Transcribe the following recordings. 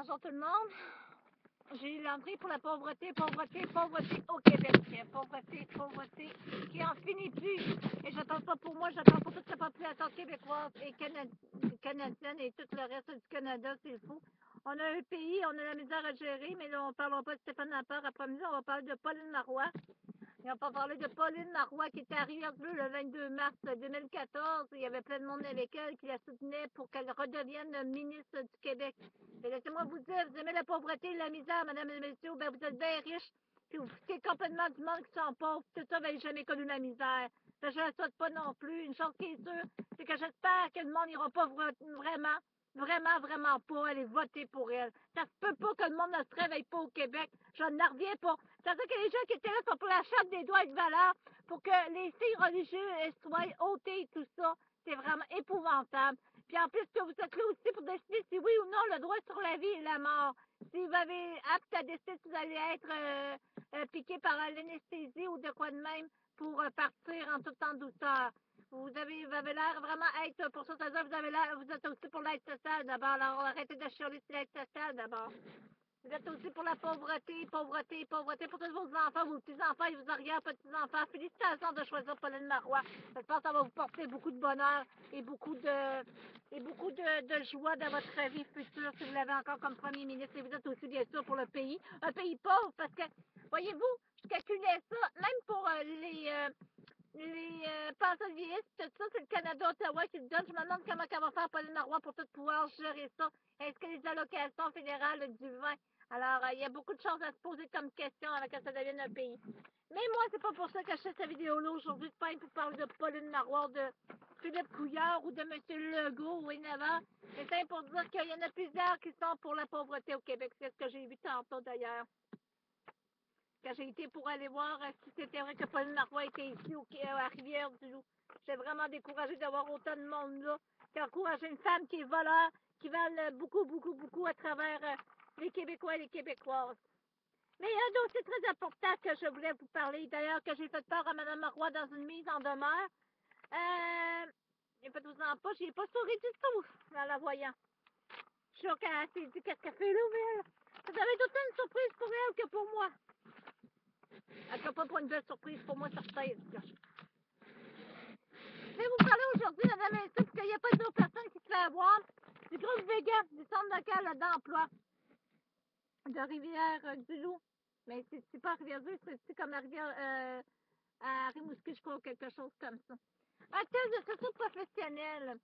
Bonjour tout le monde. J'ai eu l'entrée pour la pauvreté au Québec. Pauvreté qui en finit plus. Et j'attends pas pour moi, j'attends pour toute la population québécoise et canadienne et tout le reste du Canada, c'est fou. On a un pays, on a la misère à gérer, mais là, on ne parlera pas de Stéphane Laporte. Après-midi, on va parler de Pauline Marois. Et on va parler de Pauline Marois qui était à Rivière-du-Loup le 22 mars 2014. Il y avait plein de monde avec elle qui la soutenait pour qu'elle redevienne ministre du Québec. Et laissez-moi vous dire, vous aimez la pauvreté, la misère, madame et messieurs, ben vous êtes bien riches, puis vous foutez complètement du monde qui sont pauvres, tout ça, ben jamais connu la misère. Ben, je ne la souhaite pas non plus. Une chose qui est sûre, c'est que j'espère que le monde n'ira pas vraiment pas aller voter pour elle. Ça se peut pas que le monde ne se réveille pas au Québec. Je n'en reviens pas. C'est-à-dire que les gens qui étaient là sont pour la charte des droits et de valeur, pour que les signes religieux soient ôtés et tout ça. C'est vraiment épouvantable. Puis en plus que vous êtes là aussi pour décider si oui ou non le droit sur la vie et la mort. Si vous avez apte à décider si vous allez être piqué par l'anesthésie ou de quoi de même pour partir en toute en douceur. Vous avez l'air vraiment être pour ça, c'est-à-dire vous êtes aussi pour l'aide sociale d'abord. Alors arrêtez de chialer sur l'aide sociale d'abord. Vous êtes aussi pour la pauvreté pour tous vos enfants, vos petits-enfants et vos arrière-petits-enfants. Félicitations de choisir Pauline Marois. J'espère que ça va vous porter beaucoup de bonheur et beaucoup de joie dans votre vie future si vous l'avez encore comme premier ministre. Et vous êtes aussi, bien sûr, pour le pays. Un pays pauvre parce que, voyez-vous, je calculais ça, même pour les pensions de vieillesse, tout ça, c'est le Canada, Ottawa qui le donne. Je me demande comment elle va faire Pauline Marois pour tout pouvoir gérer ça. Est-ce que les allocations fédérales du vin? Alors, il y a beaucoup de choses à se poser comme question avant que ça devienne un pays. Mais moi, c'est pas pour ça que je fais cette vidéo-là aujourd'hui. C'est pas pour parler de Pauline Marois, de Philippe Couillard ou de M. Legault ou Inava. Mais c'est pour dire qu'il y en a plusieurs qui sont pour la pauvreté au Québec. C'est ce que j'ai vu tantôt d'ailleurs. Quand j'ai été pour aller voir si c'était vrai que Pauline Marois était ici à Rivière-du-Loup. J'ai vraiment découragé d'avoir autant de monde là. Qui a encouragé une femme qui est voleur, qui vale beaucoup à travers les Québécois et les Québécoises. Mais il y a un dossier très important que je voulais vous parler, d'ailleurs, que j'ai fait part à Mme Marois dans une mise en demeure. Faites-vous-en pas, j'ai pas souri du tout en la voyant. Je suis sûre qu'elle s'est dit qu'est-ce qu'elle fait là, mais ça devait être autant une surprise pour elle que pour moi. Elle ne peut pas une belle surprise pour moi, certain. Je vais vous parler aujourd'hui, madame et messieurs, parce qu'il n'y a pas d'autres personnes qui se fait avoir, du groupe Vega, du centre local d'emploi de Rivière-du-Loup. Mais c'est pas Rivière-du-Loup, c'est comme la rivière à Rimouski, je crois, ou quelque chose comme ça. Un test de socio-professionnel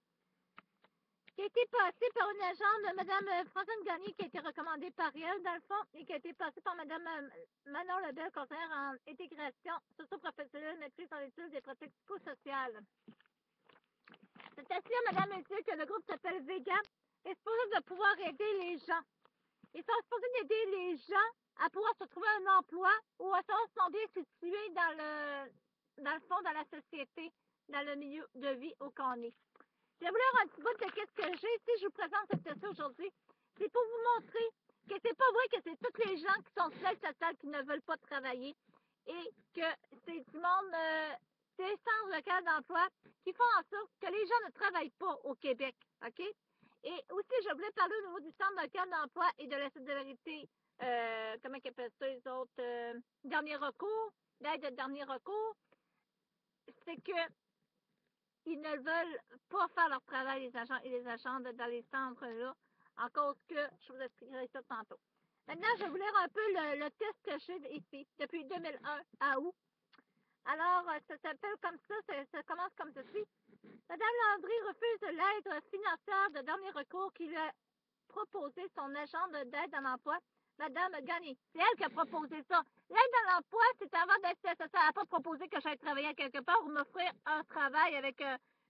qui a été passé par une agente de Mme Francine Gagné, qui a été recommandée par elle, dans le fond, et qui a été passé par Mme Manon Lebel, conseillère en intégration socio-professionnelle, maîtrise en études des pratiques psychosociales. C'est ainsi, madame et monsieur, que le groupe s'appelle Vega est supposé de pouvoir aider les gens. Ils sont supposés d'aider les gens à pouvoir se trouver un emploi ou à savoir si sont bien situés dans le fond, dans la société, dans le milieu de vie où qu'on est. Je vais vous lire un petit bout de qu'est-ce que j'ai. Si je vous présente cette question aujourd'hui, c'est pour vous montrer que c'est pas vrai que c'est tous les gens qui sont sur sociale qui ne veulent pas travailler et que c'est du monde des centres locaux d'emploi qui font en sorte que les gens ne travaillent pas au Québec, OK? Et aussi, je voulais parler au niveau du centre local d'emploi et de la solidarité, comment ils appellent ça, les autres, dernier recours, l'aide de dernier recours, c'est que ils ne veulent pas faire leur travail, les agents et les agentes dans les centres-là, en cause que je vous expliquerai ça tantôt. Maintenant, je vais vous lire un peu le test que j'ai ici, depuis 2001 à août. Alors, ça s'appelle comme ça commence comme ceci. Madame Landry refuse l'aide financière de dernier recours qu'il a proposé son agent d'aide à l'emploi, Madame Gagné. C'est elle qui a proposé ça. L'aide à l'emploi, c'est avant d'être ça. Elle n'a pas proposé que j'aille travailler quelque part ou m'offrir un travail avec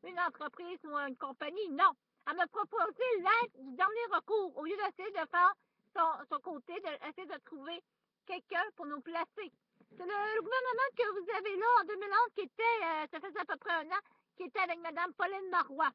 une entreprise ou une compagnie. Non. Elle m'a proposé l'aide du dernier recours au lieu d'essayer de faire son côté, d'essayer de trouver quelqu'un pour nous placer. C'est le gouvernement que vous avez là en 2011 qui était, ça faisait à peu près un an, qui était avec Mme Pauline Marois.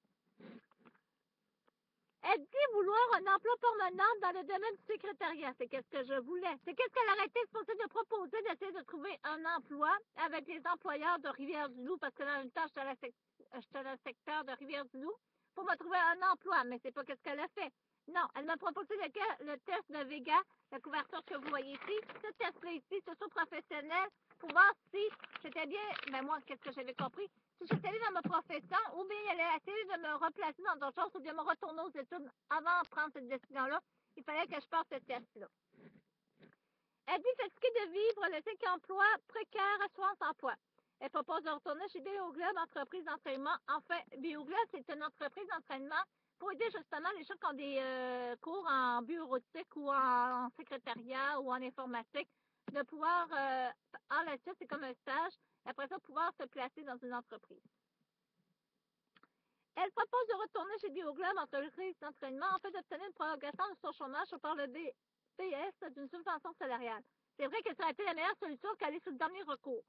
Elle dit vouloir un emploi permanent dans le domaine du secrétariat. C'est qu'est-ce que je voulais. C'est qu'est-ce qu'elle aurait été supposée de proposer, d'essayer de trouver un emploi avec les employeurs de Rivière-du-Loup, parce que dans le temps, j'étais dans le secteur de Rivière-du-Loup, pour me trouver un emploi. Mais c'est pas qu'est-ce qu'elle a fait. Non, elle m'a proposé le test de Vega, la couverture que vous voyez ici. Ce test-là ici, socio-professionnel, pour voir si j'étais bien, ben moi, qu'est-ce que j'avais compris, si j'étais allée dans ma profession, ou bien elle allait essayer de me replacer dans d'autres choses, ou bien me retourner aux études avant de prendre cette décision-là. Il fallait que je passe ce test-là. Elle dit fatiguée de vivre le cycle emploi précaire, assurance emploi. Elle propose de retourner chez BioGlobe, entreprise d'entraînement. Enfin, BioGlobe, c'est une entreprise d'entraînement pour aider justement les gens qui ont des cours en bureautique ou en secrétariat ou en informatique, de pouvoir, en la suite, c'est comme un stage, après ça, pouvoir se placer dans une entreprise. Elle propose de retourner chez BioGlobe, entreprise d'entraînement, en fait d'obtenir une prolongation de son chômage par le BS d'une subvention salariale. C'est vrai que ça a été la meilleure solution qu'aller sur le dernier recours.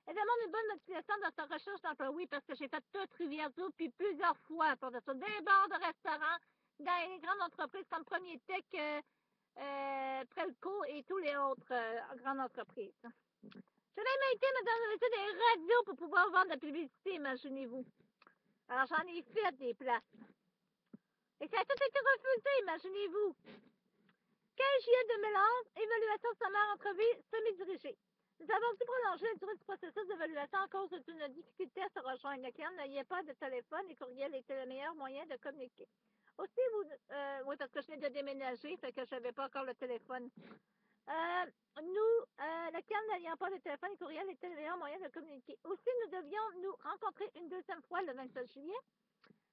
Elle demande une bonne motivation dans sa recherche d'emploi. Oui, parce que j'ai fait toute Rivière-du puis plusieurs fois pour de ça. Des bars de restaurants, dans les grandes entreprises comme Premier Tech, Prelco et tous les autres grandes entreprises. J'ai même été dans des radios pour pouvoir vendre de la publicité, imaginez-vous. Alors, j'en ai fait des places. Et ça a tout été refusé, imaginez-vous. 15 juillet 2011, évaluation sommaire entrevue semi-dirigée. Nous avons dû prolonger la durée du processus d'évaluation à cause d'une difficulté à se rejoindre. Le client n'ayait pas de téléphone et courriel était le meilleur moyen de communiquer. Aussi, oui, parce que je viens de déménager, fait que je n'avais pas encore le téléphone. Le client n'ayant pas de téléphone et courriel était le meilleur moyen de communiquer. Aussi, nous devions nous rencontrer une deuxième fois le 27 juillet.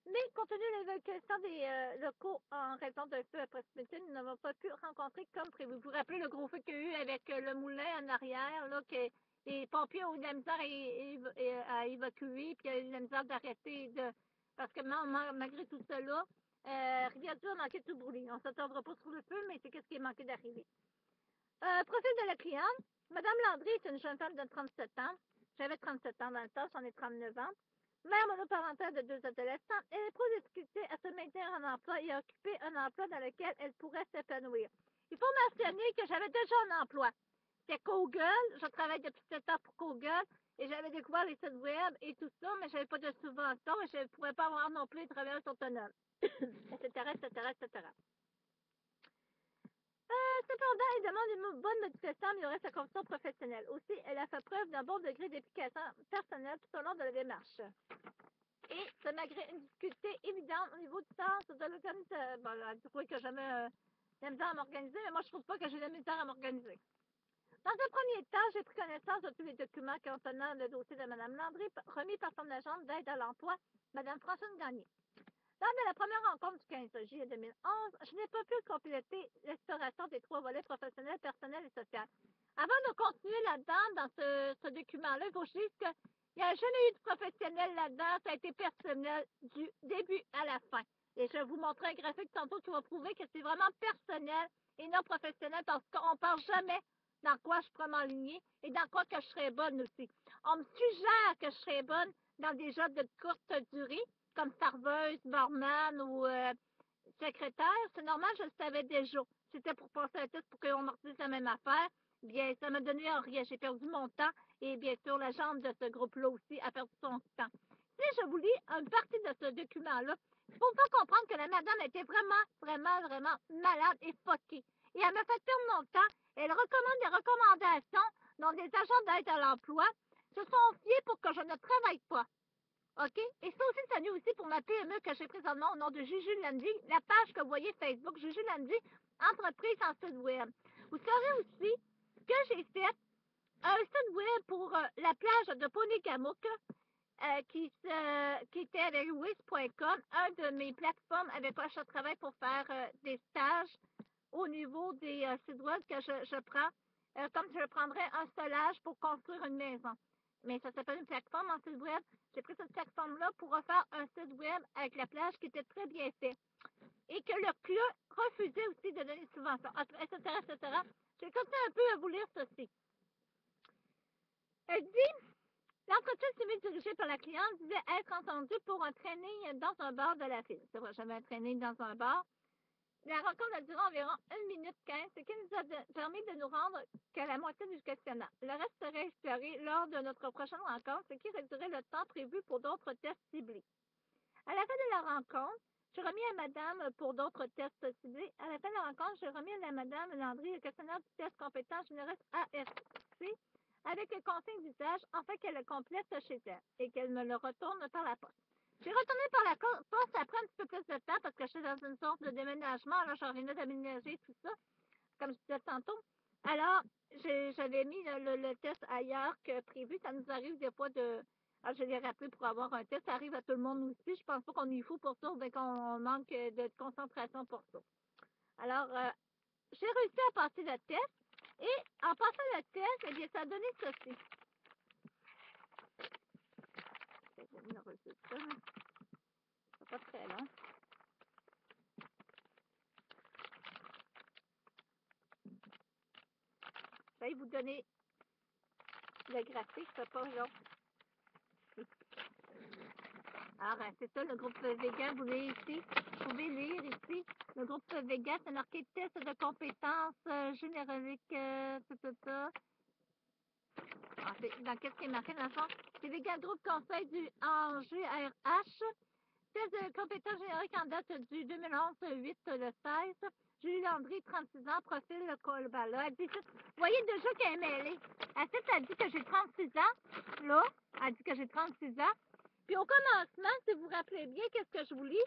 Mais compte tenu de l'évacuation des locaux en raison d'un feu à précipiter, nous n'avons pas pu rencontrer comme prévu. Vous vous rappelez le gros feu qu'il y a eu avec le moulin en arrière, là, que les pompiers ont eu de la misère à évacuer, puis il y a eu de la misère d'arrêter parce que malgré tout cela, Rivière-du-Loup a manqué de tout brûler. On ne s'attendra pas sur le feu, mais c'est ce qui est manqué d'arriver. Profil de la cliente. Madame Landry est une jeune femme de 37 ans. J'avais 37 ans dans le temps, j'en ai 39 ans. Mère monoparentale de 2 adolescents, elle éprouve des difficultés à se maintenir en emploi et à occuper un emploi dans lequel elle pourrait s'épanouir. Il faut mentionner que j'avais déjà un emploi. C'était Google. Je travaille depuis 7 ans pour Google et j'avais découvert les sites web et tout ça, mais je n'avais pas de subvention et je ne pouvais pas avoir non plus de travailleuse autonome, etc. Cependant, elle demande une bonne motivation à améliorer sa condition professionnelle. Aussi, elle a fait preuve d'un bon degré d'implication personnelle tout au long de la démarche. Et ça malgré une difficulté évidente au niveau du sens de l'organisation. Bon, elle dit que j'avais la misère à m'organiser, mais moi, je trouve pas que j'ai la misère à m'organiser. Dans un premier temps, j'ai pris connaissance de tous les documents contenant le dossier de Mme Landry, remis par son agente d'aide à l'emploi, Mme Francine Gagné. Lors de la première rencontre du 15 juillet 2011, je n'ai pas pu compléter l'exploration des 3 volets professionnels, personnels et social. Avant de continuer là-dedans, dans ce document-là, il faut que je dise qu'il n'y a jamais eu de professionnel là-dedans. Ça a été personnel du début à la fin. Et je vais vous montrer un graphique tantôt qui va prouver que c'est vraiment personnel et non professionnel parce qu'on ne parle jamais dans quoi je pourrais m'enligner et dans quoi que je serais bonne aussi. On me suggère que je serais bonne dans des jobs de courte durée, comme serveuse, barman ou secrétaire. C'est normal, je le savais déjà. C'était pour passer un test pour qu'on me redise la même affaire. Bien, ça m'a donné rien. J'ai perdu mon temps et bien sûr, la jambe de ce groupe-là aussi a perdu son temps. Si je vous lis une partie de ce document-là, il faut pas comprendre que la madame était vraiment malade et fuckée. Et elle m'a fait perdre mon temps. Elle recommande des recommandations dont des agents d'aide à l'emploi se sont fiés pour que je ne travaille pas. OK? Et ça aussi, ça nuit aussi pour ma PME que j'ai présentement au nom de Juju Landy, la page que vous voyez Facebook, Juju Landy, entreprise en site web. Vous saurez aussi que j'ai fait un site web pour la plage de Ponicamouk, qui était avec Wiz.com, un de mes plateformes avec quoi je travaille pour faire des stages au niveau des sites web que je prends, comme je prendrais un solage pour construire une maison. Mais ça s'appelle une plateforme en site web. J'ai pris cette plateforme-là pour refaire un site web avec la plage qui était très bien fait. Et que le CLA refusait aussi de donner de subventions, etc. Je vais continuer un peu à vous lire ceci. Elle dit, l'entretien semi-dirigé par la cliente disait être entendu pour un training dans un bar de la ville. C'est vrai, j'avais un training dans un bar. La rencontre a duré environ 1 minute 15, ce qui nous a permis de nous rendre qu'à la moitié du questionnaire. Le reste serait exploré lors de notre prochaine rencontre, ce qui réduirait le temps prévu pour d'autres tests ciblés. À la fin de la rencontre, J'ai remis à madame pour d'autres tests ciblés. À la fin de la rencontre, j'ai remis à la madame Landry le questionnaire du test compétence générale AFC avec le consigne d'usage afin qu'elle le complète chez elle et qu'elle me le retourne par la poste. J'ai retourné par la poste, ça prend un petit peu plus de temps parce que je suis dans une sorte de déménagement. Là, j'en venais d'aménager tout ça, comme je disais tantôt. Alors, j'avais mis le test ailleurs que prévu. Ça nous arrive des fois de... Alors, je l'ai rappelé pour avoir un test. Ça arrive à tout le monde aussi. Je pense pas qu'on y fout pour ça ou bien qu'on manque de concentration pour ça. Alors, j'ai réussi à passer le test. Et en passant le test, eh bien, ça a donné ceci. C'est pas très long. Je vais vous donner le graphique, c'est pas long. Alors, c'est ça, le groupe Vega, vous voyez ici, vous pouvez lire ici, le groupe Vega, c'est marqué test de compétences généraliques, tout ça. Ah, dans qu'est-ce qui est marqué dans le fond? C'est Vega Groupe Conseil du ANGRH, test de compétences génériques en date du 2011-8 le 16. Julie Landry, 36 ans, profil le Colbala. Là, elle dit, vous voyez déjà qu'elle est mêlée. Elle dit que j'ai 36 ans, là, elle dit que j'ai 36 ans. Puis au commencement, si vous vous rappelez bien, qu'est-ce que je vous lis?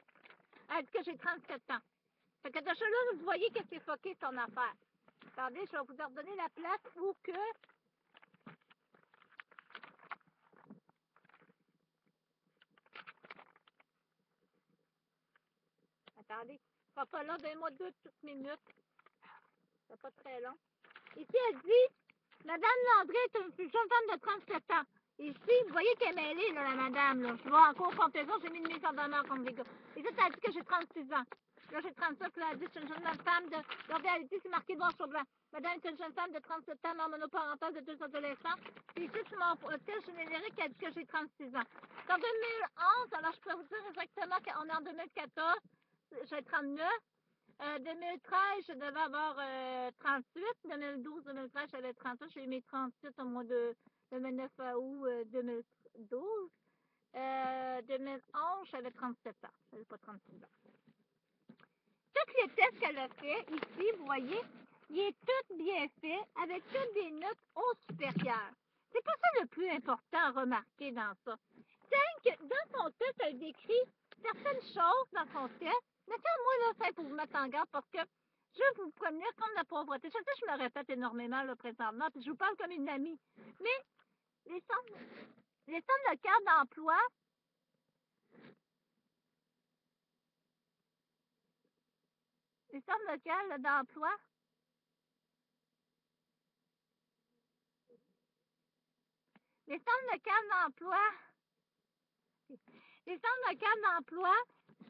Elle dit que j'ai 37 ans. Fait que déjà là, vous voyez que c'est fucké son affaire. Attendez, je vais vous redonner la place où que... Attendez, ça pas là, donnez-moi 2 petites minutes. C'est pas très long. Ici, elle dit, Madame Landry est une jeune femme de 37 ans. Ici, vous voyez qu'elle est mêlée, là, la madame, là. Je vois en cours comparaison, j'ai mis une mise en demeure comme les gars. Ici, ça dit que j'ai 36 ans. Là, j'ai 37, là, elle dit que c'est une jeune femme de... Regardez, elle dit, c'est marqué noir sur blanc. Madame est une jeune femme de 37 ans, mère monoparentale de 2 adolescents. Puis ici, sur mon test générique, elle dit que j'ai 36 ans. C'est en 2011, alors je peux vous dire exactement qu'on est en 2014, j'ai 39. 2013, je devais avoir 38. 2012-2013, j'avais 38. J'ai eu mes 38 au mois de 29 août 2012. 2011, j'avais 37 ans. J'avais pas 36 ans. Tous les tests qu'elle a fait ici, vous voyez, il est tout bien fait, avec toutes des notes au supérieur. C'est pas ça le plus important à remarquer dans ça. C'est que dans son test, elle décrit certaines choses dans son test. Mais ça, moi, là, c'est pour vous mettre en garde parce que je veux vous prévenir contre la pauvreté. Je sais que je me répète énormément là, présentement, puis je vous parle comme une amie. Mais les centres locaux d'emploi, les centres locaux d'emploi, les centres locaux d'emploi, les centres locaux d'emploi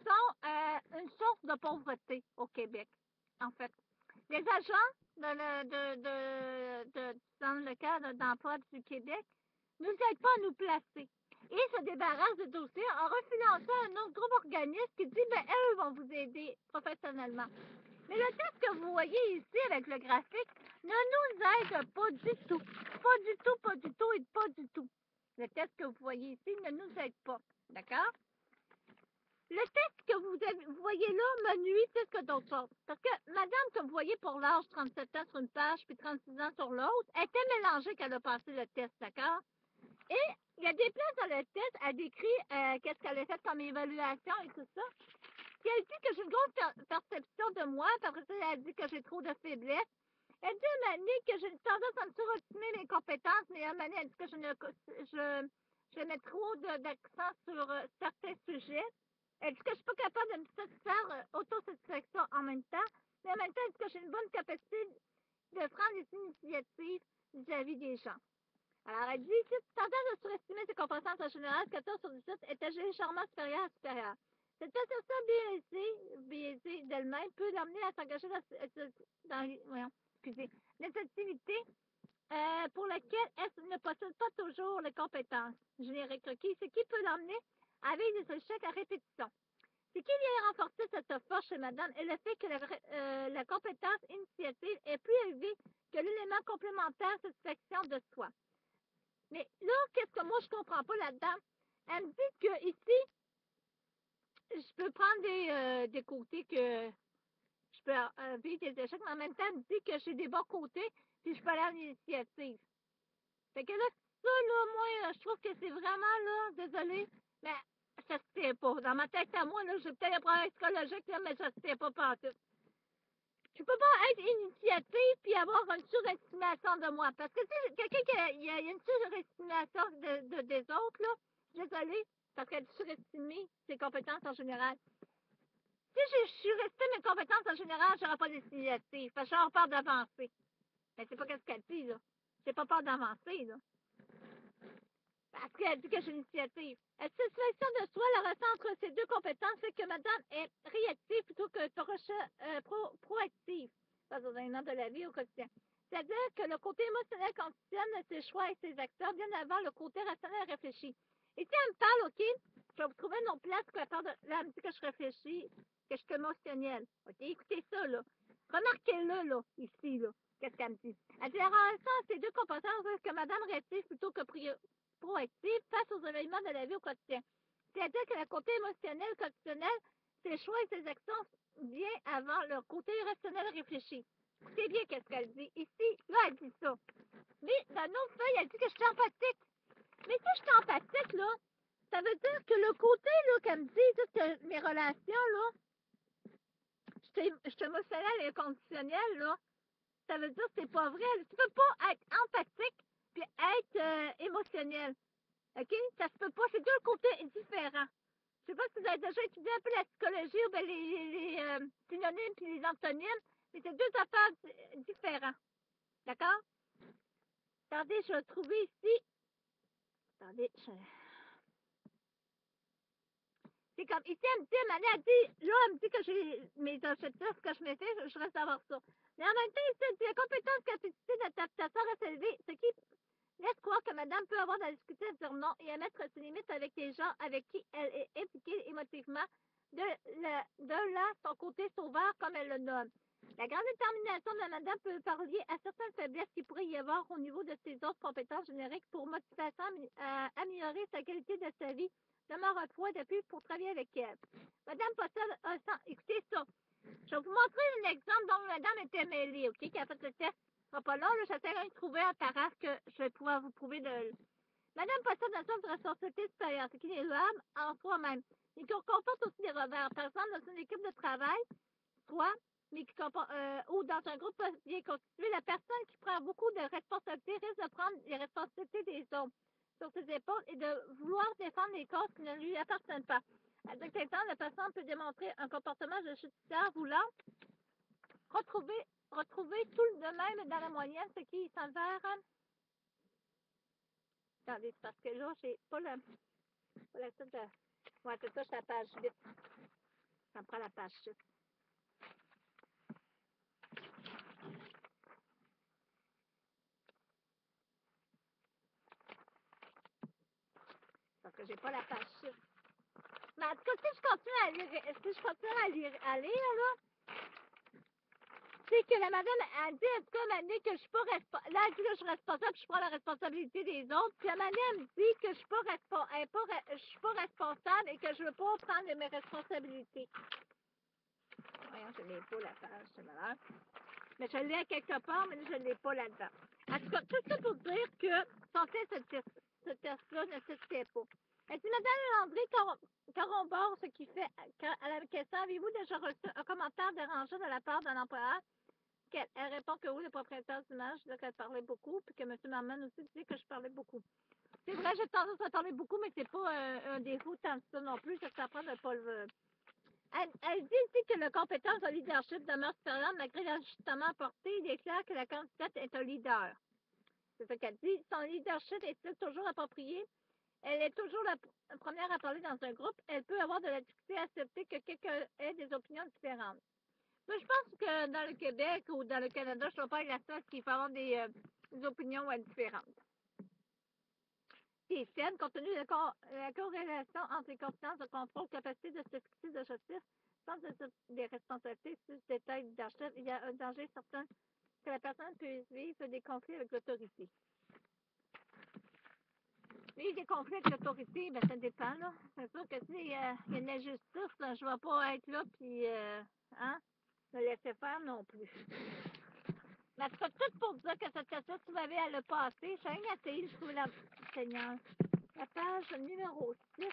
sont une source de pauvreté au Québec, en fait. Les agents du centre local d'emploi du Québec ne nous aident pas à nous placer et se débarrassent de dossiers en refinançant un autre groupe organisme qui dit, ben, eux vont vous aider professionnellement. Mais le test que vous voyez ici avec le graphique ne nous aide pas du tout. Pas du tout, pas du tout et pas du tout. Le test que vous voyez ici ne nous aide pas. D'accord? Le test que vous voyez là me nuit plus que d'autres choses. Parce que madame, que vous voyez pour l'âge 37 ans sur une page puis 36 ans sur l'autre, elle était mélangée quand elle a passé le test, d'accord? Et il y a des places dans le test, elle décrit qu'est-ce qu'elle a fait comme évaluation et tout ça. Puis elle dit que j'ai une grosse perception de moi, puis après ça, elle dit que j'ai trop de faiblesse. Elle dit à Mané que j'ai tendance à me surestimer mes compétences, mais à Mané, elle dit que je mets trop d'accent sur certains sujets. Elle dit que je suis pas capable de me satisfaire autosatisfaction en même temps, mais en même temps, elle dit que j'ai une bonne capacité de prendre des initiatives vis-à-vis des gens. Alors, elle dit que tendance à surestimer ses compétences en général, 14 sur 17 était légèrement supérieure à supérieure. Cette perception biaisée d'elle-même peut l'amener à s'engager les activités pour lesquelles elle ne possède pas toujours les compétences génériques requises, ce qui peut l'amener à vivre des échecs à répétition. Ce qui vient renforcer cette force chez madame est le fait que la compétence initiative est plus élevée que l'élément complémentaire satisfaction de soi. Mais là, qu'est-ce que moi je comprends pas là-dedans? Elle me dit que ici, je peux prendre des côtés que je peux vivre des échecs, mais en même temps, elle me dit que j'ai des bons côtés, puis je peux aller en initiative. Fait que là, ça, là, moi, je trouve que c'est vraiment, là, désolée, mais ça se tient pas. Dans ma tête à moi, là, j'ai peut-être un problème psychologique, là, mais ça se tient pas pantoute. Je peux pas être initiative puis avoir une surestimation de moi. Parce que, tu sais, quelqu'un qui a une surestimation des autres, là, désolée, parce qu'elle surestime ses compétences en général. Si je surestime mes compétences en général, j'aurai pas d'initiative. Parce que j'aurai peur d'avancer. Mais c'est pas ce qu'elle dit, là. J'ai pas peur d'avancer, là. Parce qu'elle dit que j'ai l'initiative. Cette sélection de soi, la ressent entre ces deux compétences, fait que madame est réactive plutôt que proactive dans les éléments de la vie au quotidien. C'est-à-dire que le côté émotionnel conditionne ses choix et ses actions bien avant le côté rationnel réfléchi. Et si elle me parle, OK, je vais vous trouver une autre place que là, elle me dit que je réfléchis, que je suis émotionnelle. OK, écoutez ça, là. Remarquez-le, là, ici, là. Qu'est-ce qu'elle me dit? Elle dit la relation à ces deux compétences, que madame réactive plutôt que proactive face aux événements de la vie au quotidien. C'est-à-dire que le côté émotionnel, quotidiennel, ses choix et ses actions bien avant le côté rationnel réfléchi. Écoutez bien qu'est-ce qu'elle dit. Ici, là, elle dit ça. Mais dans une autre feuille, elle dit que je suis empathique. Mais si je suis empathique, là, ça veut dire que le côté, là, qu'elle me dit, que mes relations, là, je suis émotionnelle et inconditionnelle, là, ça veut dire que c'est pas vrai. Tu peux pas être empathique puis être émotionnel. OK? Ça se peut pas. C'est deux côtés différents. Je sais pas si vous avez déjà étudié un peu la psychologie ou bien les synonymes et les antonymes, mais c'est deux affaires différentes. D'accord? Attendez, je vais trouver ici. Attendez, c'est comme ici, elle me dit, elle dit, là, elle me dit que j'ai mes objectifs que je m'étais, je reste à voir ça. Mais en même temps, ici, elle dit, la compétence, capacité d'adaptation reste élevée, ce qui laisse croire que madame peut avoir de la difficulté à dire non et à mettre ses limites avec les gens avec qui elle est impliquée émotivement, de là son côté sauveur, comme elle le nomme. La grande détermination de madame peut parler à certaines faiblesses qu'il pourrait y avoir au niveau de ses autres compétences génériques pour motivation à améliorer sa qualité de sa vie. Demeure un point d'appui pour travailler avec elle. Madame possède un sens. Écoutez ça. Je vais vous montrer un exemple dont madame était mêlée, OK, qui a fait le test. Ce sera pas long, là, j'essaierai de trouver un paraphe que je vais pouvoir vous prouver de. Madame possède un sens de responsabilité supérieure, ce qui est louable en soi-même, mais qui comporte aussi des revers. Par exemple, dans une équipe de travail, soit, mais qui ou dans un groupe bien constitué, la personne qui prend beaucoup de responsabilités risque de prendre les responsabilités des autres sur ses épaules et de vouloir défendre les causes qui ne lui appartiennent pas. À certains temps, la personne peut démontrer un comportement de justicière voulant retrouver tout de même dans la moyenne, ce qui s'avère. Attendez, c'est parce que là, j'ai pas la suite de. Ouais, c'est ça, c'est la page 8. Ça me prend la page 6. Parce que j'ai pas la page 6. Mais en tout cas, si je continue à lire, là, c'est que la madame a dit en tout cas Mané que je suis pas responsable. Là, elle dit que je suis responsable, je prends la responsabilité des autres. Puis la Mané, elle me dit que je suis pas responsable et que je veux pas prendre mes responsabilités. Voyons, je l'ai pas la page, c'est malheur. Mais je l'ai à quelque part, mais je ne l'ai pas là-dedans. En tout cas, tout ça pour dire que sans fait ce test-là ne se fait pas. Elle dit, Madame Landry Carombord, ce qui fait à la question, avez-vous déjà reçu un commentaire dérangeant de la part d'un employeur? Elle répond que oui, le propriétaire d'image disait qu'elle parlait beaucoup, puis que M. Marman aussi disait que je parlais beaucoup. C'est vrai, j'ai tendance à parler beaucoup, mais c'est pas un défaut tant que ça non plus, ça s'apprend de pas le. Elle dit ici que la compétence de leadership demeure supérieure malgré l'ajustement apporté. Il est clair que la candidate est un leader. C'est ce qu'elle dit. Son leadership est-il toujours approprié? Elle est toujours la première à parler dans un groupe. Elle peut avoir de la difficulté à accepter que quelqu'un ait des opinions différentes. Moi, je pense que dans le Québec ou dans le Canada, je ne suis pas la seule qui peut avoir des opinions différentes. C'est saine, compte tenu de la corrélation entre les compétences de contrôle, capacité de se fixer d'objectifs, sens des responsabilités, sur ce détail d'archives, il y a un danger certain que la personne puisse vivre des conflits avec l'autorité. Oui, des conflits avec l'autorité, ben ça dépend, là. C'est sûr que si il y a de la justice, là, je vais pas être là puis hein, me laisser faire non plus. Mais en tout cas, tout pour dire que cette question, tu m'avais à le passer. J'ai rien essayé, je trouvais la Seigneur. La page numéro 6.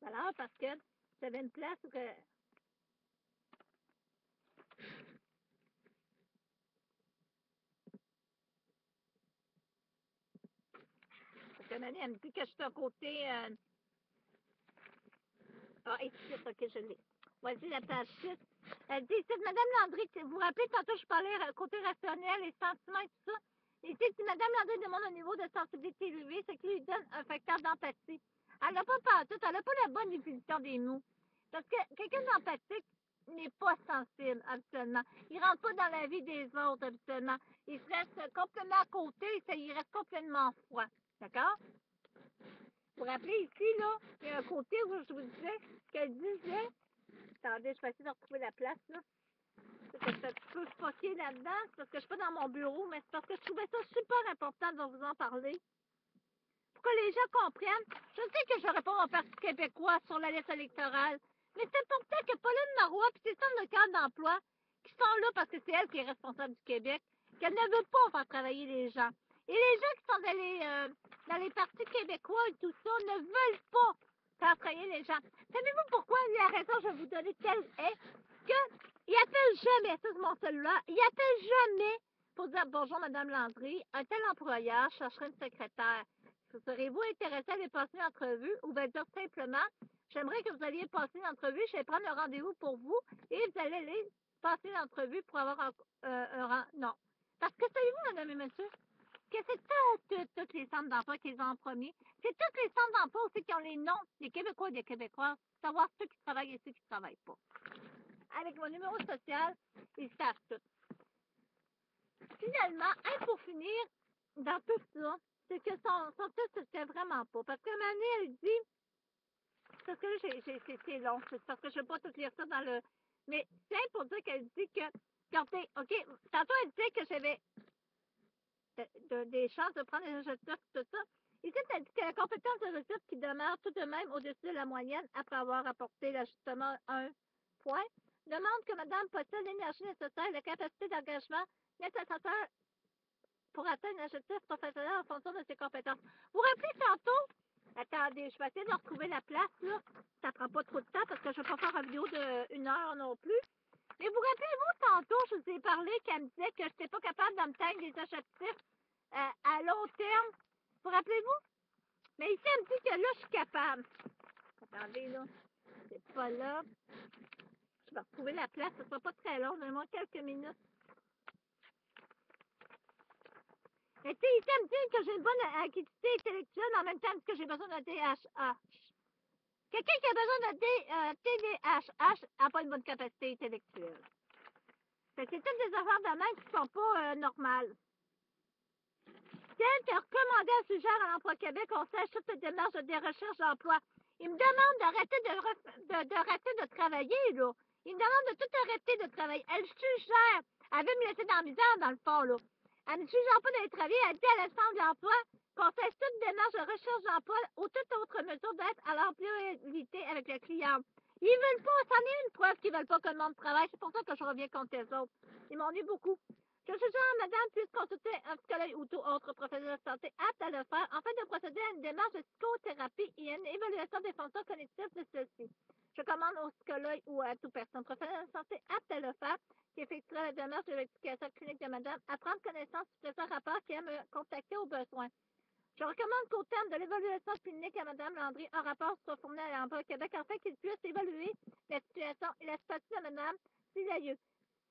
Voilà, parce que j'avais une place où que. Parce que Mané, elle me dit que je suis à côté. Ah, ici, ok, je l'ai. Voici la page 6. Elle dit ici, Madame Landry, vous vous rappelez, tantôt, je parlais côté rationnel, les sentiments et tout ça. Ici, si Madame Landry demande un niveau de sensibilité élevé, c'est qu'il lui donne un facteur d'empathie. Elle n'a pas partout, elle n'a pas la bonne définition des mots. Parce que quelqu'un d'empathique n'est pas sensible, habituellement. Il ne rentre pas dans la vie des autres, habituellement. Il se reste complètement à côté, il reste complètement froid. D'accord? Vous vous rappelez ici, là, il y a un côté où je vous disais qu'elle disait. Attendez, je vais essayer de retrouver la place, là. C'est que je suis un petit peu foquée là-dedans. C'est parce que je suis pas dans mon bureau, mais c'est parce que je trouvais ça super important de vous en parler. Pour que les gens comprennent. Je sais que je réponds au Parti québécois sur la liste électorale, mais c'est important que Pauline Marois et ses centres de cadre d'emploi, qui sont là parce que c'est elle qui est responsable du Québec, qu'elle ne veut pas faire travailler les gens. Et les gens qui sont dans les partis québécois et tout ça ne veulent pas faire travailler les gens. Savez-vous pourquoi? La raison, je vais vous donner quelle est, qu'il appelle jamais, ça c'est mon cellulaire, il appelle jamais pour dire bonjour Madame Landry, un tel employeur chercherait une secrétaire. Serez-vous intéressé à aller passer une entrevue ou bien dire simplement, j'aimerais que vous alliez passer une entrevue, je vais prendre le rendez-vous pour vous et vous allez aller passer l'entrevue pour avoir un rang. Non. Parce que savez-vous, madame et monsieur, que c'est tous les centres d'emploi qu'ils ont en premier. C'est tous les centres d'emploi aussi qui ont les noms des Québécois et des Québécoises, savoir ceux qui travaillent et ceux qui ne travaillent pas. Avec mon numéro social, ils savent tout. Finalement, pour finir, dans tout ça, c'est que son test ne fait vraiment pas. Parce que Mané, elle dit, parce que là, c'est long, c'est parce que je ne vais pas tout lire ça dans le. Mais c'est pour dire qu'elle dit que, regardez, OK, tantôt elle disait que j'avais des chances de prendre les résultats, tout ça. Ici, elle dit que la compétence de réussite qui demeure tout de même au-dessus de la moyenne après avoir apporté l'ajustement 1 point, demande que Madame possède l'énergie nécessaire et la capacité d'engagement nécessaire pour atteindre un objectif professionnel en fonction de ses compétences. Vous vous rappelez tantôt? Attendez, je vais essayer de retrouver la place, là. Ça prend pas trop de temps parce que je ne vais pas faire une vidéo d'1 heure non plus. Mais vous rappelez-vous tantôt, je vous ai parlé qu'elle me disait que je n'étais pas capable d'obtenir des objectifs à long terme. Vous rappelez-vous? Mais ici, elle me dit que là, je suis capable. Attendez, là. C'est pas là. Je vais retrouver la place. Ce ne sera pas très long. Donnez-moi quelques minutes. Mais tu sais, ici, elle me dit que j'ai une bonne acuité intellectuelle, mais en même temps, que j'ai besoin d'un THH. Quelqu'un qui a besoin d'un TDHH n'a pas une bonne capacité intellectuelle. C'est toutes des affaires de même qui ne sont pas normales. Tel que recommandé à suggère à l'Emploi Québec, on sache toute cette démarche de recherche d'emploi. Il me demande d'arrêter de travailler, là. Il me demande de tout arrêter de travailler. Elle suggère. Elle veut me laisser dans la misère, dans le fond, là. Elle ne suggère pas d'aller travailler. Elle dit à l'ensemble d'emploi qu'on sache toute démarche de recherche d'emploi ou toute autre mesure d'aide à l'employabilité avec le client. Ils veulent pas. C'en est une preuve qu'ils veulent pas que le monde travaille. C'est pour ça que je reviens contre les autres. Ils m'ennuient beaucoup. Je suggère à madame puisse consulter un psychologue ou tout autre professionnel de santé apte à le faire afin de procéder à une démarche de psychothérapie et à une évaluation des fonctions cognitives de celle-ci. Je commande au psychologue ou à toute personne professionnelle de santé apte à le faire qui effectuera la démarche de l'explication clinique de madame à prendre connaissance du présent rapport qui a me contacter au besoin. Je recommande qu'au terme de l'évaluation clinique à madame Landry, un rapport soit fourni à l'Emploi Québec afin qu'il puisse évaluer la situation et la statut de madame s'il y a lieu.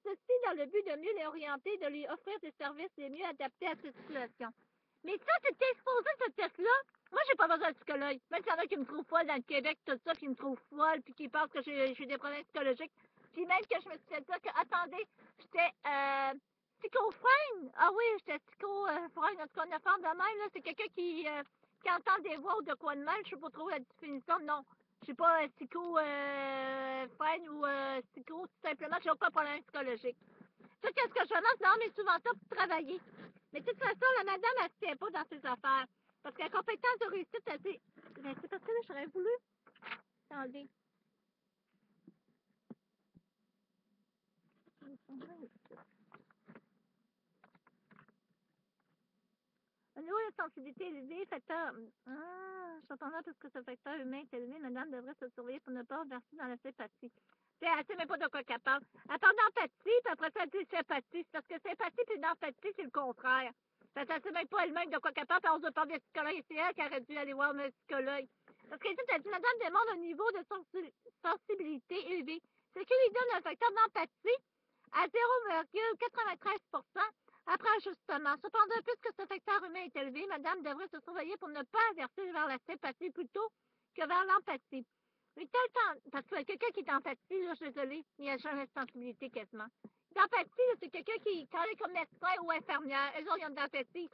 Ceci dans le but de mieux les orienter, de lui offrir des services les mieux adaptés à cette situation. Mais ça, c'est exposé, ce test-là. Moi, j'ai pas besoin de psychologue. Même s'il y en a qui me trouvent folle dans le Québec, tout ça, puis ils me trouvent folle, puis qui pensent que j'ai des problèmes psychologiques. Puis même que je me suis fait dire que, attendez, j'étais psychophrène. Ah oui, j'étais psychophrène. En tout cas, une affaire de même, là, c'est quelqu'un qui entend des voix ou de quoi de mal. Je sais pas trop la définition. Non, je suis pas psychophrène ou psycho, tout simplement, j'ai aucun problème psychologique. Ça, qu'est-ce que je demande? Non, mais souvent ça pour travailler. Mais de toute façon, la madame, elle ne se tient pas dans ses affaires. Parce que la compétence de réussite, elle dit, mais c'est parce que là, j'aurais voulu. Attendez. Au niveau de la sensibilité élevée, facteur. J'entends parce que ce facteur humain est élevé, madame devrait se surveiller pour ne pas verser dans la sympathie. Elle sait même pas de quoi qu'elle parle. Elle parle d'empathie, puis après ça, elle dit sympathie. Parce que sympathie puis d'empathie, c'est le contraire. Parce qu'elle sait même pas elle-même de quoi qu'elle parle, puis on se parle de psychologue, c'est elle qui aurait dû aller voir un psychologue. Parce qu'elle dit, madame demande un niveau de sensibilité élevé. Ce qui lui donne un facteur d'empathie à 0,93%. Après ajustement. Cependant, puisque ce facteur humain est élevé, madame devrait se surveiller pour ne pas verser vers la sympathie plutôt que vers l'empathie. Mais tel temps, parce que quelqu'un qui est empathie, là, je suis désolée, il n'y a jamais de sensibilité quasiment. L'empathie, c'est quelqu'un qui travaille comme médecin ou infirmière. Eux autres, ils ont de l'empathie,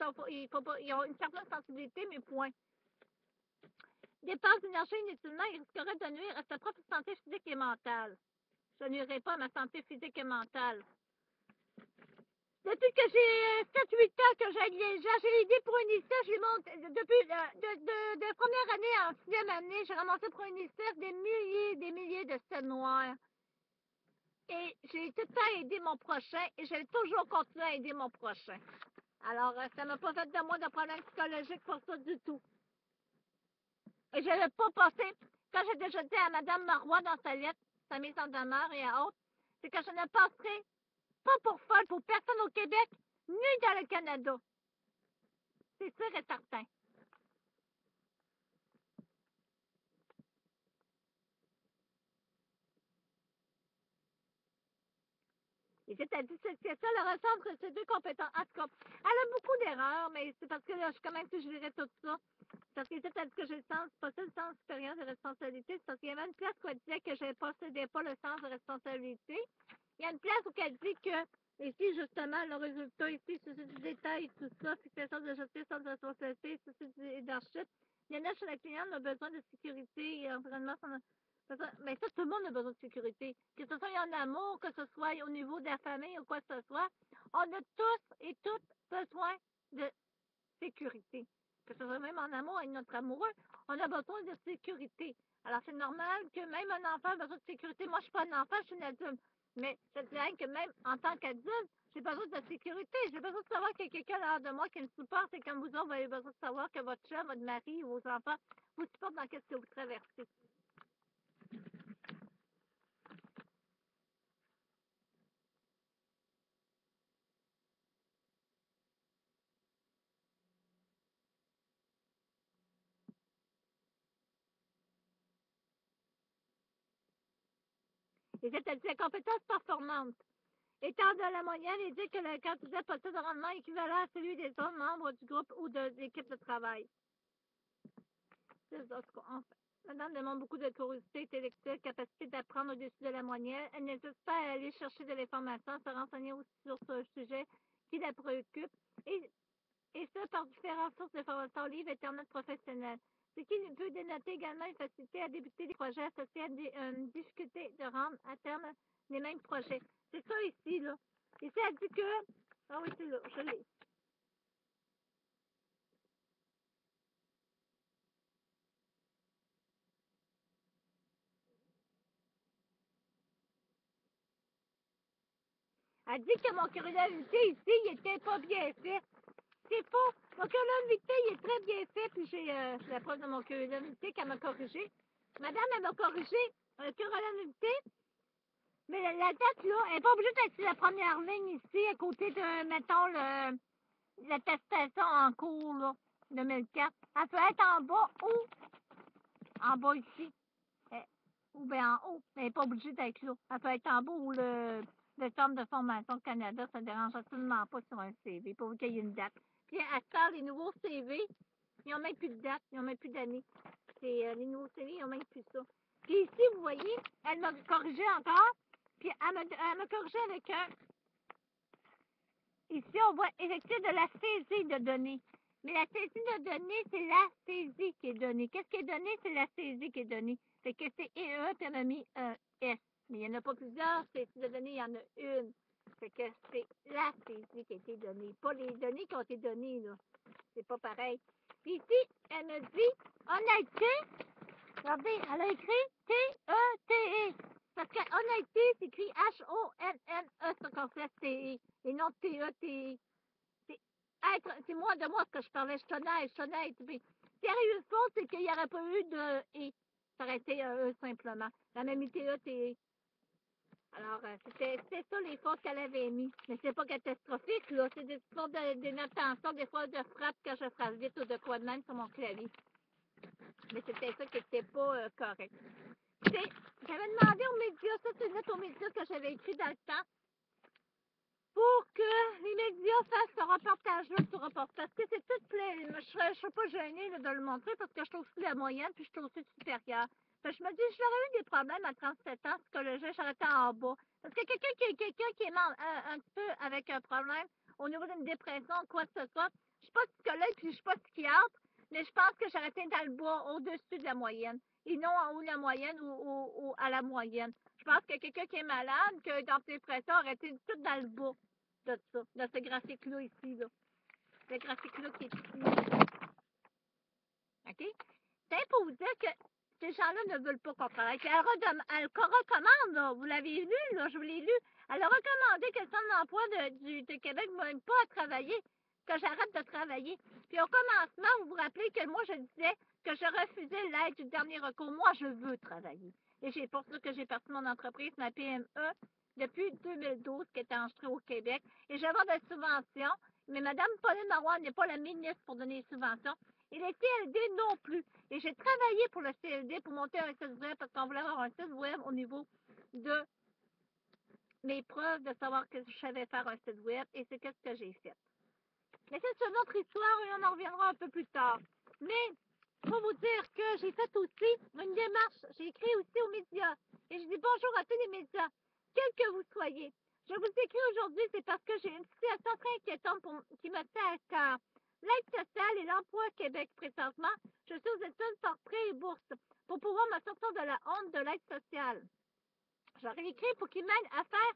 ils ont une certaine sensibilité, mais point. Dépense d'énergie inutilement, il risquerait de nuire à sa propre santé physique et mentale. Je ne nuirai pas à ma santé physique et mentale. Depuis que j'ai 7-8 ans que j'ai aidé pour UNICEF, j'ai monté, depuis de première année en 6e année, j'ai ramassé pour UNICEF des milliers de stèles noires. Et j'ai tout le temps aidé mon prochain et j'ai toujours continué à aider mon prochain. Alors, ça m'a pas fait de moi de problème psychologique pour ça du tout. Et je n'ai pas passé, quand j'ai déjà dit à Mme Marois dans sa lettre, sa mise en demeure et à autres, c'est que je ne passerai pas pour folle pour personne au Québec, ni dans le Canada. C'est sûr et certain. Et c'est-à-dire que c'est ça, le recentre ces deux compétences. En tout cas, elle a beaucoup d'erreurs, mais c'est parce que là, je quand même que je dirais tout ça. Parce que c'est-à-dire que j'ai le sens, pas ça le sens supérieur de responsabilité, c'est parce qu'il y avait une place où elle disait que je ne possédais pas le sens de responsabilité. Il y a une place où elle dit que, ici, justement, le résultat, ici, c'est du détail, tout ça, fixation de justice, sens de responsabilité, c'est du leadership. Il y en a chez la cliente, a besoin de sécurité et environnement. Mais ça, tout le monde a besoin de sécurité. Que ce soit en amour, que ce soit au niveau de la famille ou quoi que ce soit, on a tous et toutes besoin de sécurité. Que ce soit même en amour avec notre amoureux, on a besoin de sécurité. Alors, c'est normal que même un enfant a besoin de sécurité. Moi, je suis pas un enfant, je suis une adulte. Mais je te dirais que même en tant qu'adulte, j'ai besoin de sécurité. J'ai besoin de savoir qu'il y a quelqu'un derrière de moi qui me supporte et comme vous autres, vous avez besoin de savoir que votre chum, votre mari ou vos enfants vous supportent dans ce que vous traversez. Et c'est-à-dire la compétence performante. Étant de la moyenne, il dit que le candidat possède un rendement équivalent à celui des autres membres du groupe ou de l'équipe de travail. C'est ça, enfin. Madame demande beaucoup de curiosité intellectuelle, capacité d'apprendre au-dessus de la moyenne. Elle n'hésite pas à aller chercher de l'information, se renseigner aussi sur ce sujet qui la préoccupe. Et ça par différentes sources d'informations, livres, Internet professionnels. Ce qui peut dénoter également une facilité à débuter des projets associés à une difficulté de rendre à terme les mêmes projets. C'est ça ici, là. Ici, elle dit que... Ah oui, c'est là, je l'ai. Elle dit que mon curriculum vitae ici, il était pas bien fait. C'est faux. Mon curriculum vitae, il est très bien fait, puis j'ai la preuve de mon curriculum vitae qu'elle m'a corrigé. Madame, elle m'a corrigé le curriculum vitae, mais la date, là, elle n'est pas obligée d'être sur la première ligne ici, à côté de, mettons, l'attestation en cours, là, 2004. Elle peut être en bas ou en bas ici. Ou bien en haut. Elle n'est pas obligée d'être là. Elle peut être en bas ou le Centre de formation du Canada, ça ne dérange absolument pas sur un CV, pour qu'il y ait une date. Puis à ce temps, les nouveaux CV, ils n'ont même plus de date, ils n'ont même plus d'année. Les nouveaux CV, ils n'ont même plus ça. Puis ici, vous voyez, elle m'a corrigé encore, puis elle m'a corrigé avec un... Ici, on voit effectuer de la saisie de données. Mais la saisie de données, c'est la saisie qui est donnée. Qu'est-ce qui est donné? C'est la saisie qui est donnée. Fait que c'est EE, puis elle a mis un S. Mais il n'y en a pas plusieurs saisies de données, il y en a une. Fait que c'est la saisie qui a été donnée. Pas les données qui ont été données, là. C'est pas pareil. Puis ici, elle me dit honnêteté. Regardez, elle a écrit T-E-T-E. Parce que honnêteté, c'est écrit H-O-N-N-E, ça complète T-E. Et non T-E-T-E. C'est moi de moi que je parlais, je suis honnête. Mais sérieusement, c'est qu'il n'y aurait pas eu de E. Ça aurait été un E simplement. La même T-E-T-E. Alors, c'était ça les fautes qu'elle avait mis. Mais c'est pas catastrophique, là. C'est des fautes d'inattention, des fois de frappe quand je frappe vite ou de quoi de même sur mon clavier. Mais c'était ça qui n'était pas correct. J'avais demandé aux médias, ça c'est une lettre aux médias que j'avais écrit dans le temps, pour que les médias fassent ce reportage-là, ce reportage. Parce que c'est tout plein. Je ne serais pas gênée là, de le montrer parce que je trouve aussi la moyenne, puis je trouve aussi supérieure. Je me dis, j'aurais eu des problèmes à 37 ans psychologiques, j'aurais été en bas. Parce que quelqu'un qui est un petit peu avec un problème au niveau d'une dépression, quoi que ce soit, je suis pas psychologue puis je suis pas psychiatre, mais je pense que j'aurais été dans le bas, au-dessus de la moyenne, et non en haut de la moyenne ou à la moyenne. Je pense que quelqu'un qui est malade, que dans ses dépression, aurait été tout dans le bas de ça, de ce graphique-là ici, là. Ce graphique-là qui est ici. OK? C'est pour vous dire que ces gens-là ne veulent pas qu'on travaille. Puis elle recommande, là, vous l'avez lu, là, je vous l'ai lu, elle a recommandé que le centre d'emploi de Québec ne m'aide pas à travailler, que j'arrête de travailler. Puis au commencement, vous vous rappelez que moi, je disais que je refusais l'aide du dernier recours. Moi, je veux travailler. Et c'est pour ça que j'ai parti mon entreprise, ma PME, depuis 2012, qui est enregistrée au Québec. Et je vends des subventions, mais Mme Pauline Marois n'est pas la ministre pour donner des subventions. Et les CLD non plus. Et j'ai travaillé pour le CLD pour monter un site web parce qu'on voulait avoir un site web au niveau de mes preuves de savoir que je savais faire un site web et c'est ce que j'ai fait. Mais c'est une autre histoire et on en reviendra un peu plus tard. Mais pour vous dire que j'ai fait aussi une démarche, j'ai écrit aussi aux médias et je dis bonjour à tous les médias, quels que vous soyez. Je vous écris aujourd'hui, c'est parce que j'ai une situation très inquiétante qui me tient à cœur. L'aide sociale et l'emploi à Québec présentement, je suis aux études par prêt et bourse pour pouvoir me sortir de la honte de l'aide sociale. J'aurais écrit pour qu'ils m'aident à faire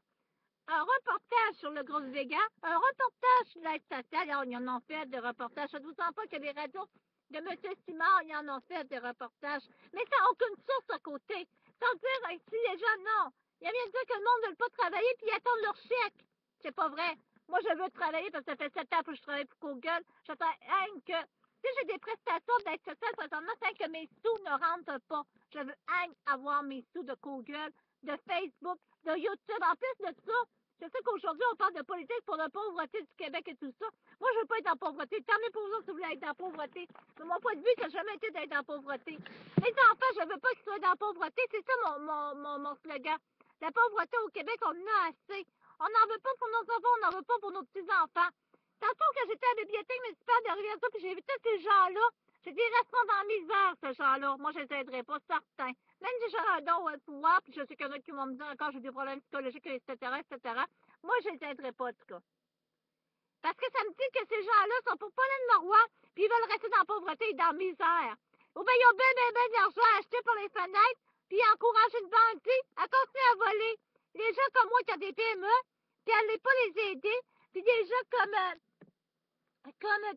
un reportage sur le gros Vega, un reportage sur l'aide sociale. Alors, ils en ont fait des reportages. Je ne vous sens pas que les radios de M. Simard, ils en ont fait des reportages. Mais ça n'a aucune source à côté. Sans dire, si les gens, non. Il y a bien de dire que le monde ne veut pas travailler puis ils attendent leur chèque. C'est pas vrai. Moi, je veux travailler parce que ça fait 7 ans que je travaille pour Google. J'attends que, si j'ai des prestations d'aide sociale, présentement, c'est que mes sous ne rentrent pas. Je veux avoir mes sous de Google, de Facebook, de YouTube. En plus de ça, je sais qu'aujourd'hui, on parle de politique pour la pauvreté du Québec et tout ça. Moi, je veux pas être en pauvreté. Tant mieux pour vous si vous voulez être en pauvreté. Mais mon point de vue, ça n'a jamais été d'être en pauvreté. Les enfants, je veux pas qu'ils soient en pauvreté. C'est ça mon slogan. La pauvreté au Québec, on en a assez. On n'en veut pas pour nos enfants, on n'en veut pas pour nos petits-enfants. Tantôt, quand j'étais à la bibliothèque municipale de Rivière-du-Loup, puis j'ai vu tous ces gens-là, j'ai dit, ils resteront dans la misère, ces gens-là. Moi, je les aiderai pas, certain. Même si j'aurais un don au pouvoir, puis je sais qu'il y en a qui vont me dire encore j'ai des problèmes psychologiques, etc., etc., moi, je les aiderai pas, en tout cas. Parce que ça me dit que ces gens-là sont pour Pauline Marois, puis ils veulent rester dans la pauvreté et dans la misère. Ou bien, ils ont bien de l'argent à acheter pour les fenêtres, puis ils encouragent une bandit à continuer à voler. Les gens comme moi qui ont des PME, puis à ne pas les aider, puis des gens comme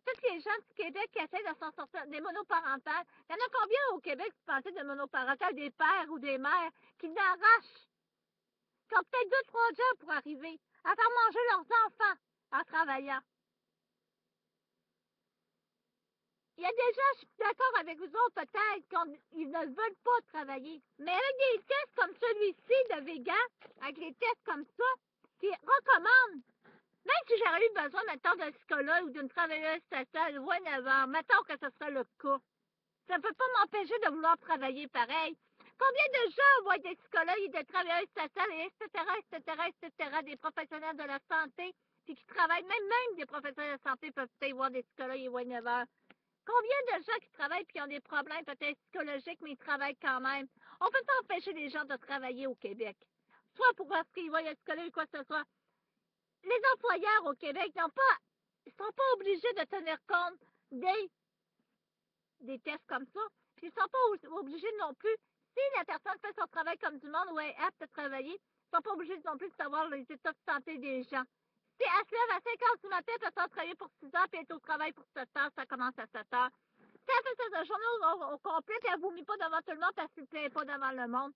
tous les gens du Québec qui essaient de s'en sortir, des monoparentales. Il y en a combien au Québec, vous pensez, de monoparentales, des pères ou des mères, qui n'arrachent, qui ont peut-être 2-3 jobs pour arriver à faire manger leurs enfants en travaillant. Il y a des gens, je suis d'accord avec vous autres, peut-être, qu'ils ne veulent pas travailler. Mais avec des tests comme celui-ci de Vega, avec les tests comme ça, qui recommandent, même si j'aurais eu besoin, maintenant d'un psychologue ou d'une travailleuse sociale, whatever, mettons que ce serait le cas. Ça ne peut pas m'empêcher de vouloir travailler pareil. Combien de gens vont être des psychologues et des travailleuses sociales, et etc., des professionnels de la santé, puis qui travaillent, même des professionnels de la santé peuvent peut-être voir des psychologues et whatever. Combien de gens qui travaillent et qui ont des problèmes peut-être psychologiques, mais ils travaillent quand même? On ne peut pas empêcher les gens de travailler au Québec. Soit pour voir ce qu'ils voient un psychologue ou quoi que ce soit. Les employeurs au Québec ne sont pas obligés de tenir compte des tests comme ça. Puis ils ne sont pas obligés non plus, si la personne fait son travail comme du monde ou est apte à travailler, ils ne sont pas obligés non plus de savoir les états de santé des gens. Si elle se lève à 5 heures du matin, elle peut travailler pour 6 heures, puis elle est au travail pour 7 heures, ça commence à 7 heures. Si elle fait sa journée au complet, puis elle vomit pas devant tout le monde, parce qu'elle ne se plaint pas devant le monde.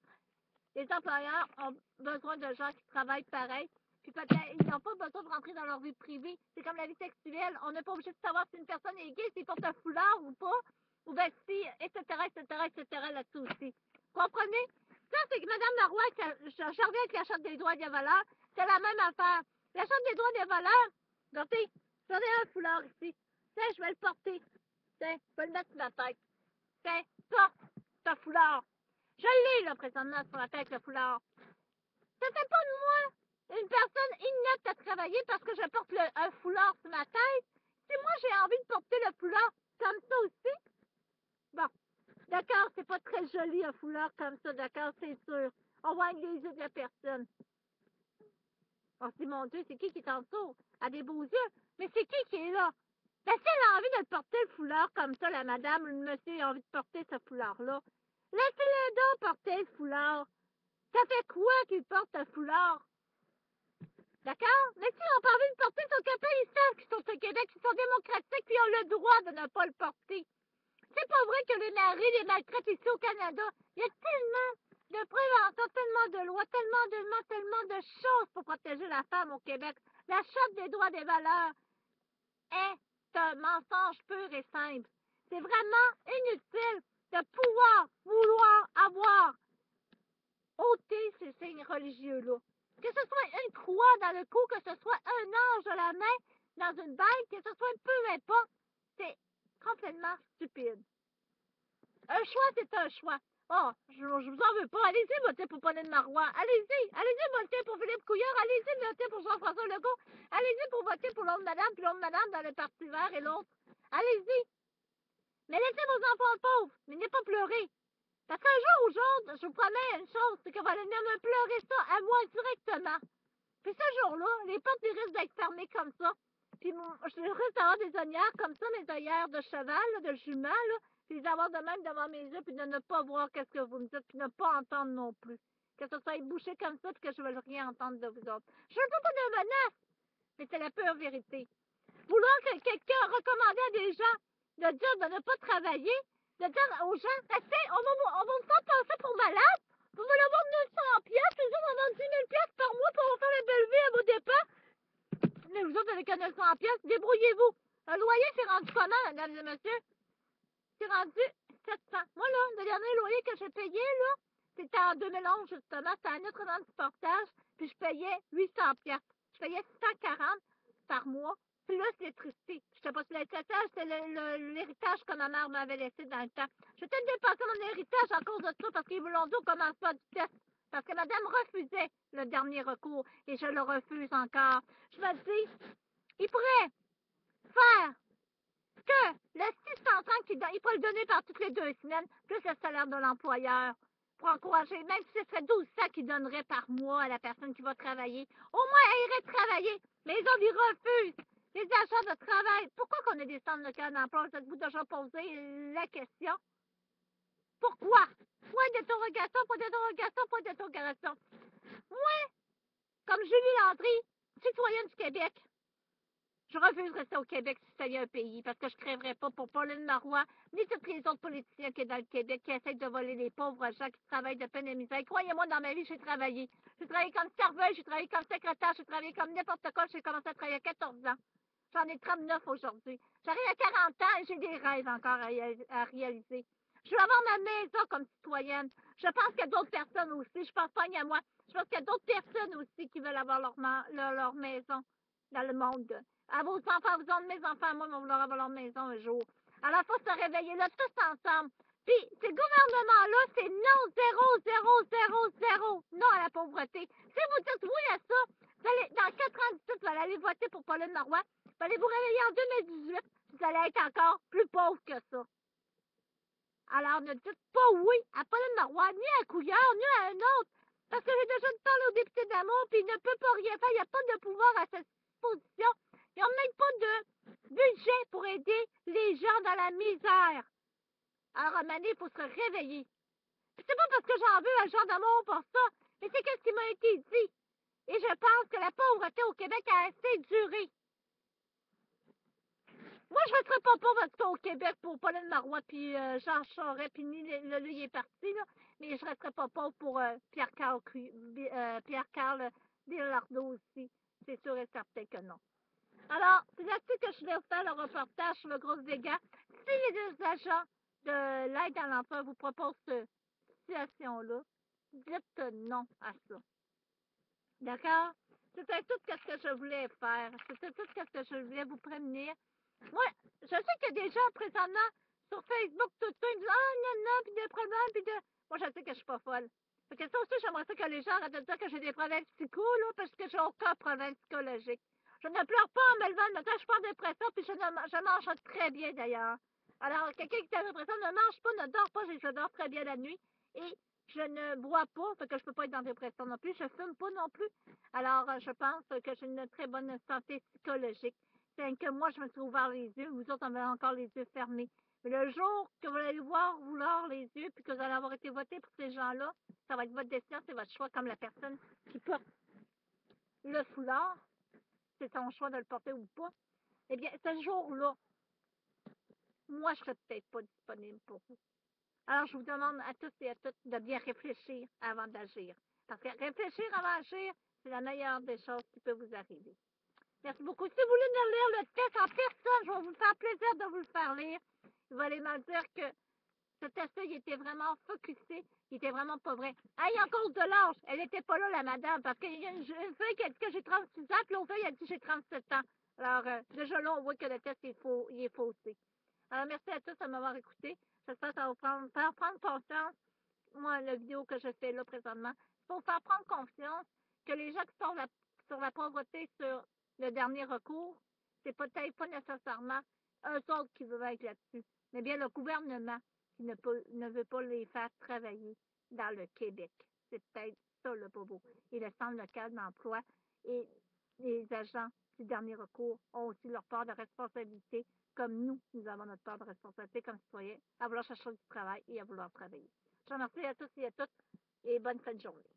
Les employeurs ont besoin de gens qui travaillent pareil. Puis peut-être, ils n'ont pas besoin de rentrer dans leur vie privée. C'est comme la vie sexuelle. On n'est pas obligé de savoir si une personne est gay, s'il porte un foulard ou pas. Ou bien si, etc., là-dessus aussi. Comprenez? Ça, c'est que Mme Marois, je reviens avec la charte des droits des valeurs, c'est la même affaire. La charte des droits des valeurs, regardez, j'en ai un foulard ici. Tiens, je vais le porter. Tiens, je vais le mettre sur ma tête. Tiens, porte ce foulard. Je l'ai, là, présentement, sur la tête, le foulard. Ça fait pas de moi une personne inapte à travailler parce que je porte un foulard sur ma tête. Si moi, j'ai envie de porter le foulard comme ça aussi, bon, d'accord, c'est pas très joli, un foulard comme ça, d'accord, c'est sûr. On voit les yeux de la personne. On se dit, mon Dieu, c'est qui est en dessous? Elle a des beaux yeux. Mais c'est qui est là? Ben, si elle a envie de porter le foulard comme ça, la madame ou le monsieur a envie de porter ce foulard-là, laissez-le donc porter le foulard. Ça fait quoi qu'il porte un foulard? D'accord? Mais si on n'a pas envie de porter son copain, ils savent qu'ils sont au Québec, qu'ils sont démocratiques, puis ils ont le droit de ne pas le porter. C'est pas vrai que les maris les maltraitent ici au Canada. Il y a tellement de prévention, tellement de lois, tellement de choses pour protéger la femme au Québec. La Charte des droits des valeurs est un mensonge pur et simple. C'est vraiment inutile de pouvoir vouloir avoir ôter ces signes religieux-là. Que ce soit une croix dans le cou, que ce soit un ange de la main dans une bague, que ce soit peu importe, c'est complètement stupide. Un choix, c'est un choix. Oh, je vous en veux pas. Allez-y, votez pour Pauline Marois. Allez-y, votez pour Philippe Couillard. Allez-y, votez pour Jean-François Legault. Allez-y pour voter pour l'autre madame, puis l'autre madame dans le Parti vert et l'autre. Allez-y. Mais laissez vos enfants pauvres. Mais n'ayez pas pleurer. Parce qu'un jour ou l'autre, je vous promets une chose, c'est qu'on va aller me pleurer ça à moi directement. Puis ce jour-là, les portes risquent d'être fermées comme ça. Puis je risque d'avoir des œillères comme ça, mes œillères de cheval, là, de jument, là, puis les avoir de même devant mes yeux, puis de ne pas voir qu'est-ce que vous me dites, puis ne pas entendre non plus. Que ce soit bouché comme ça, puis que je ne veux rien entendre de vous autres. Je ne veux pas de menace, mais c'est la pure vérité. Vouloir que quelqu'un recommande à des gens de dire de ne pas travailler, de dire aux gens, on va me faire passer pour malade, vous voulez avoir 900 piastres, les autres, on va 10 000 piastres par mois pour faire la belle vie à vos dépens. Mais vous autres, avec 900 piastres, débrouillez-vous. Un loyer, c'est rendu comment, mesdames et messieurs? C'est rendu 700. Moi, là, le dernier loyer que j'ai payé, là, c'était en 2011, justement, c'était à Notre-Dame du Portage, puis je payais 800 piastres. Je payais 140 par mois, plus l'électricité. Je sais pas si l'électricité, c'était l'héritage que ma mère m'avait laissé dans le temps. J'ai peut-être dépassé mon héritage à cause de ça, parce qu'ils voulaient dire au commencement du test. Parce que madame refusait le dernier recours, et je le refuse encore. Je me dis, il pourrait faire que le 630 qu'il donne, il peut le donner par toutes les 2 semaines, plus le salaire de l'employeur, pour encourager, même si ce serait 1200 qu'il donnerait par mois à la personne qui va travailler. Au moins, elle irait travailler, mais les autres, ils refusent. Les agents de travail, pourquoi qu'on a des centres de cas d'emploi? Vous êtes-vous déjà posé la question? Pourquoi? Point d'interrogation. Moi, comme Julie Landry, citoyenne du Québec, je refuse de rester au Québec si c'était un pays, parce que je ne crèverais pas pour Pauline Marois, ni tous les autres politiciens qui sont dans le Québec, qui essaient de voler les pauvres gens qui travaillent de peine et misère. Croyez-moi, dans ma vie, j'ai travaillé. J'ai travaillé comme serveuse, j'ai travaillé comme secrétaire, j'ai travaillé comme n'importe quoi. J'ai commencé à travailler à 14 ans. J'en ai 39 aujourd'hui. J'arrive à 40 ans et j'ai des rêves encore à réaliser. Je veux avoir ma maison comme citoyenne. Je pense qu'il y a d'autres personnes aussi. Je pense pas à moi. Je pense qu'il y a d'autres personnes aussi qui veulent avoir leur maison dans le monde. À vos enfants, vous autres, mes enfants, moi, vont vouloir avoir leur maison un jour. Alors, il faut se réveiller là, tous ensemble. Puis, ce gouvernement-là, c'est non, 0, non à la pauvreté. Si vous dites oui à ça, vous allez, dans 4 ans d'ici, vous allez aller voter pour Pauline Marois. Vous allez vous réveiller en 2018, vous allez être encore plus pauvre que ça. Alors, ne dites pas oui à Pauline Marois, ni à Couillard, ni à un autre. Parce que j'ai déjà parlé au député d'Amour, puis il ne peut pas rien faire. Il n'y a pas de pouvoir à cette position. Ils n'ont même pas de budget pour aider les gens dans la misère. Alors, à un moment donné, il faut se réveiller. Puis c'est pas parce que j'en veux un genre d'amour pour ça, mais c'est ce qui m'a été dit. Et je pense que la pauvreté au Québec a assez duré. Moi, je voterais pas pour parce qu'au Québec, pour Pauline Marois puis Jean Charest, puis là, il est parti, là. Mais je resterais pas pour Pierre-Carl Villardeau aussi. C'est sûr et certain que non. Alors, c'est là-dessus que je voulais vous faire le reportage sur le gros dégât. Si les deux agents de l'aide à l'emploi vous proposent cette situation-là, dites non à ça. D'accord? C'était tout ce que je voulais faire. C'était tout ce que je voulais vous prévenir. Moi, je sais qu'il y a des gens présentement sur Facebook, tout ça, ils disent ah, non, non, puis des problèmes, puis de. Moi, je sais que je suis pas folle. Fait que ça aussi, j'aimerais ça que les gens arrêtent de dire que j'ai des problèmes psycho, là, parce que j'ai aucun problème psychologique. Je ne pleure pas en me levant le matin, je suis pas en dépression, puis je mange très bien d'ailleurs. Alors, quelqu'un qui est en dépression ne mange pas, ne dort pas, je dors très bien la nuit. Et je ne bois pas, fait que je peux pas être en dépression non plus. Je fume pas non plus. Alors, je pense que j'ai une très bonne santé psychologique. C'est que moi, je me suis ouvert les yeux. Vous autres, on avait encore les yeux fermés. Mais le jour que vous allez vouloir les yeux, puis que vous allez avoir été voté pour ces gens-là, ça va être votre décision, c'est votre choix, comme la personne qui porte le foulard. C'est son choix de le porter ou pas. Eh bien, ce jour-là, moi, je serais peut-être pas disponible pour vous. Alors, je vous demande à tous et à toutes de bien réfléchir avant d'agir. Parce que réfléchir avant d'agir, c'est la meilleure des choses qui peut vous arriver. Merci beaucoup. Si vous voulez me lire le texte en personne, je vais vous faire plaisir de vous le faire lire. Vous allez me dire que ce test-là, il était vraiment focusé. Il était vraiment pas vrai. Hey, en cause de l'âge, elle était pas là, la madame, parce qu'il y a une fille qui a dit que j'ai 36 ans, puis l'autre fille a dit que j'ai 37 ans. Alors, déjà là, on voit que le test il est faussé. Alors, merci à tous de m'avoir écouté. J'espère que ça va vous faire prendre conscience, moi, la vidéo que je fais là présentement, c'est pour faire prendre conscience que les gens qui sont sur la pauvreté, sur le dernier recours, c'est peut-être pas nécessairement eux autres qui veulent être là-dessus, mais bien le gouvernement qui ne veut pas les faire travailler dans le Québec. C'est peut-être ça le bobo. Et le centre local d'emploi et les agents du dernier recours ont aussi leur part de responsabilité, comme nous avons notre part de responsabilité comme citoyens, à vouloir chercher du travail et à vouloir travailler. Je vous remercie à tous et à toutes et bonne fin de journée.